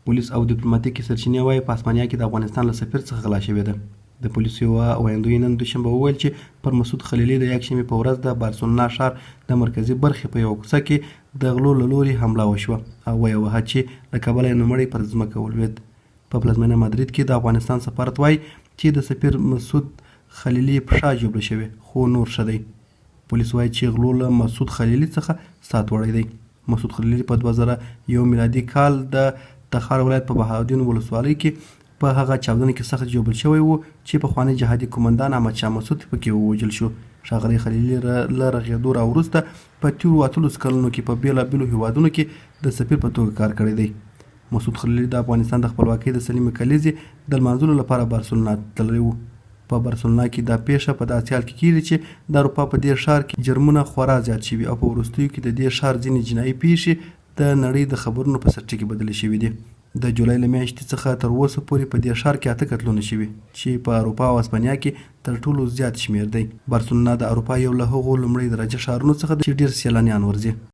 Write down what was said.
پولیس او ډیپلوماټیکې سرچینې وایي په هسپانیا کې د افغانستان له سفیر څخه غلا شوې ده. د پولیسو یوه ویاندوی نن دوشنبه وویل چې پر مسعود خلیلي د یکشنبې په ورځ د بارسلونا ښار د مرکزي برخې په یوه کوڅه کې د غلو له لوري حمله وشوه او ویې وهه چې له کبله یې نومړی پر ځمکه ولوېد. په پلازمینه مادرید کې د افغانستان سفارت وایي چې د سفیر مسعود خلیلي پښه جوړه شوې خو نور ښه دی. پولیس وایي چې غلو له مسعود خلیلي څخه سات وړی دی. مسعود خلیلي په 2001 میلادي کال د تخار ولایت په بهاودین ولسوالۍ کې په هغه چاودنه کې سخت ژوبل شوی و چې پخوانی جهادي قومندان احمدشاه مسعود پکې ووژل شو. ښاغلی خلیلي له رغېدو راوروسته په تېرو 18 کلونو کې په بېلابېلو هیوادونو کې د سفیر په توګه کار کړی دی. مسعود خلیلي د افغانستان د خپلواکۍ د سلیمې کلیزې د لمانځلو لپاره بارسلونا تللی و. په بارسلونا کې دا پیښه په داسې حال کې کېږي چې د اروپا په دې ښار کې جرمونه خورا زیات شوي او په وروستیو کې د دې ښار ځینې جنایي پیښې د نړۍ د خبرونو په سرټي کې بدلې شوي دي. د جولای له میاشتې څخه تر اوسه پورې په دې ښار کې 8 قتلونه شوي چې په اروپا او هسپانیا کې تر ټولو زیات شمېر دی. بارسلونا د اروپا یو له هغو لومړۍ درجه ښارونو څخه چې ډېر سیلانیان ورځي.